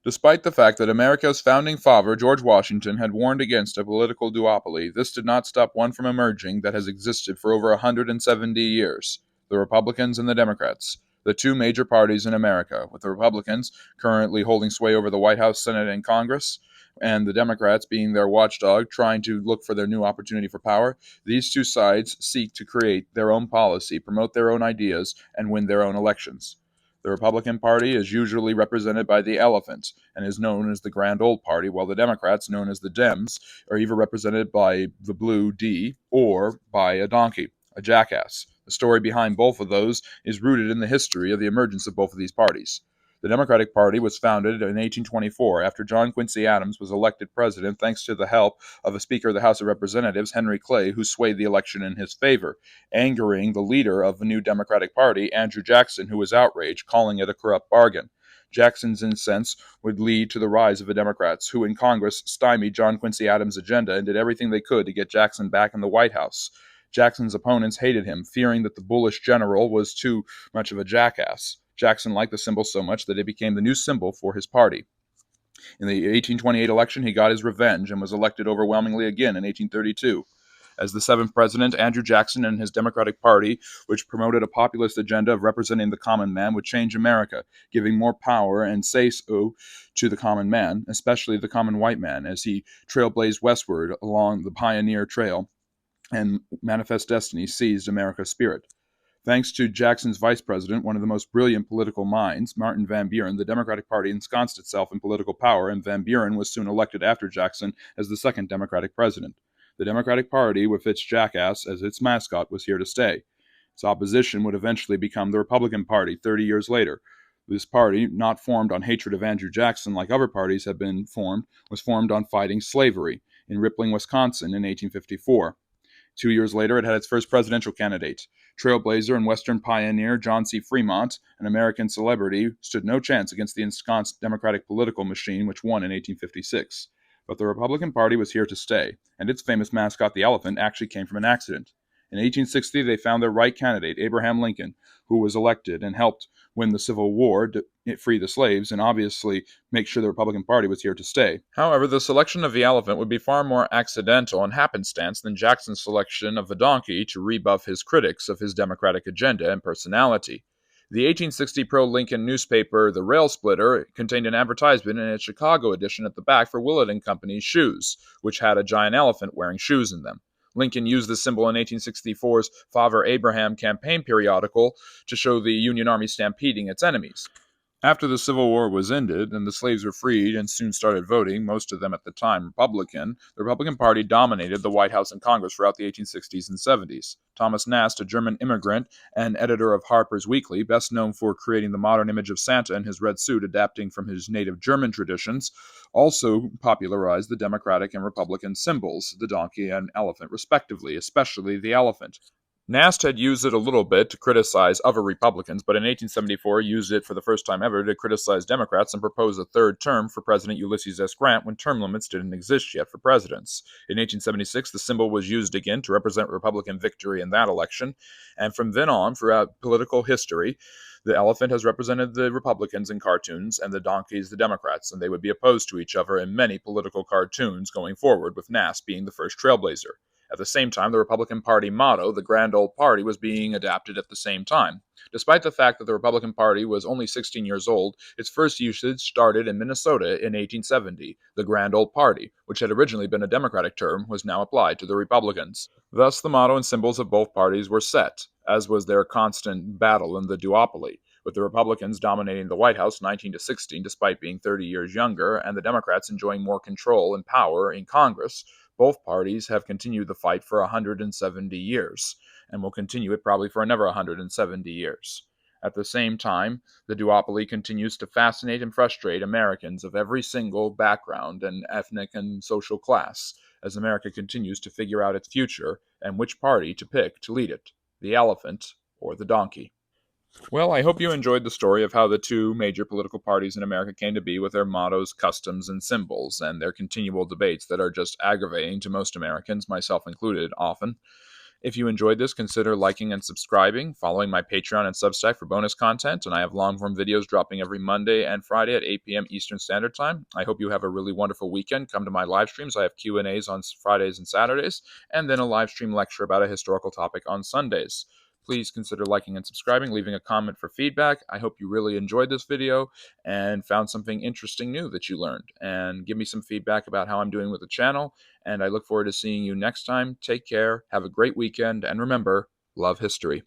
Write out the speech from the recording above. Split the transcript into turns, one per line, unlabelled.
Despite the fact that America's founding father, George Washington, had warned against a political duopoly, this did not stop one from emerging that has existed for over 170 years: the Republicans and the Democrats, the two major parties in America, with the Republicans currently holding sway over the White House, Senate, and Congress, and the Democrats being their watchdog, trying to look for their new opportunity for power. These two sides seek to create their own policy, promote their own ideas, and win their own elections. The Republican Party is usually represented by the elephant and is known as the Grand Old Party, while the Democrats, known as the Dems, are either represented by the blue D or by a donkey, a jackass. The story behind both of those is rooted in the history of the emergence of both of these parties. The Democratic Party was founded in 1824 after John Quincy Adams was elected president thanks to the help of a Speaker of the House of Representatives, Henry Clay, who swayed the election in his favor, angering the leader of the new Democratic Party, Andrew Jackson, who was outraged, calling it a corrupt bargain. Jackson's incense would lead to the rise of the Democrats, who in Congress stymied John Quincy Adams' agenda and did everything they could to get Jackson back in the White House. Jackson's opponents hated him, fearing that the bullish general was too much of a jackass. Jackson liked the symbol so much that it became the new symbol for his party. In the 1828 election, he got his revenge and was elected overwhelmingly again in 1832. As the seventh president, Andrew Jackson and his Democratic Party, which promoted a populist agenda of representing the common man, would change America, giving more power and say-so to the common man, especially the common white man, as he trailblazed westward along the pioneer trail and Manifest Destiny seized America's spirit. Thanks to Jackson's vice president, one of the most brilliant political minds, Martin Van Buren, the Democratic Party ensconced itself in political power, and Van Buren was soon elected after Jackson as the second Democratic president. The Democratic Party, with its jackass as its mascot, was here to stay. Its opposition would eventually become the Republican Party 30 years later. This party, not formed on hatred of Andrew Jackson like other parties had been formed, was formed on fighting slavery in Rippling, Wisconsin in 1854. 2 years later, it had its first presidential candidate. Trailblazer and Western pioneer John C. Fremont, an American celebrity, stood no chance against the ensconced Democratic political machine which won in 1856. But the Republican Party was here to stay, and its famous mascot, the elephant, actually came from an accident. In 1860, they found their right candidate, Abraham Lincoln, who was elected and helped win the Civil War, to free the slaves, and obviously make sure the Republican Party was here to stay. However, the selection of the elephant would be far more accidental and happenstance than Jackson's selection of the donkey to rebuff his critics of his Democratic agenda and personality. The 1860 pro-Lincoln newspaper, The Rail Splitter, contained an advertisement in its Chicago edition at the back for Willett and Company's shoes, which had a giant elephant wearing shoes in them. Lincoln used this symbol in 1864's Father Abraham campaign periodical to show the Union Army stampeding its enemies. After the Civil War was ended and the slaves were freed and soon started voting, most of them at the time Republican, the Republican Party dominated the White House and Congress throughout the 1860s and 70s. Thomas Nast, a German immigrant and editor of Harper's Weekly, best known for creating the modern image of Santa in his red suit adapting from his native German traditions, also popularized the Democratic and Republican symbols, the donkey and elephant respectively, especially the elephant. Nast had used it a little bit to criticize other Republicans, but in 1874 used it for the first time ever to criticize Democrats and propose a third term for President Ulysses S. Grant when term limits didn't exist yet for presidents. In 1876, the symbol was used again to represent Republican victory in that election, and from then on, throughout political history, the elephant has represented the Republicans in cartoons and the donkeys the Democrats, and they would be opposed to each other in many political cartoons going forward, with Nast being the first trailblazer. At the same time, the Republican Party motto, the Grand Old Party, was being adapted at the same time. Despite the fact that the Republican Party was only 16 years old, its first usage started in Minnesota in 1870. The Grand Old Party, which had originally been a Democratic term, was now applied to the Republicans. Thus, the motto and symbols of both parties were set, as was their constant battle in the duopoly, with the Republicans dominating the White House 19 to 16 despite being 30 years younger, and the Democrats enjoying more control and power in Congress. Both parties have continued the fight for 170 years, and will continue it probably for another 170 years. At the same time, the duopoly continues to fascinate and frustrate Americans of every single background and ethnic and social class, as America continues to figure out its future and which party to pick to lead it, the elephant or the donkey. Well, I hope you enjoyed the story of how the two major political parties in America came to be with their mottos, customs, and symbols, and their continual debates that are just aggravating to most Americans, myself included, often. If you enjoyed this, consider liking and subscribing, following my Patreon and Substack for bonus content, and I have long-form videos dropping every Monday and Friday at 8 p.m. Eastern Standard Time. I hope you have a really wonderful weekend. Come to my live streams. I have Q&As on Fridays and Saturdays, and then a live stream lecture about a historical topic on Sundays. Please consider liking and subscribing, leaving a comment for feedback. I hope you really enjoyed this video and found something interesting new that you learned. And give me some feedback about how I'm doing with the channel. And I look forward to seeing you next time. Take care, have a great weekend, and remember, love history.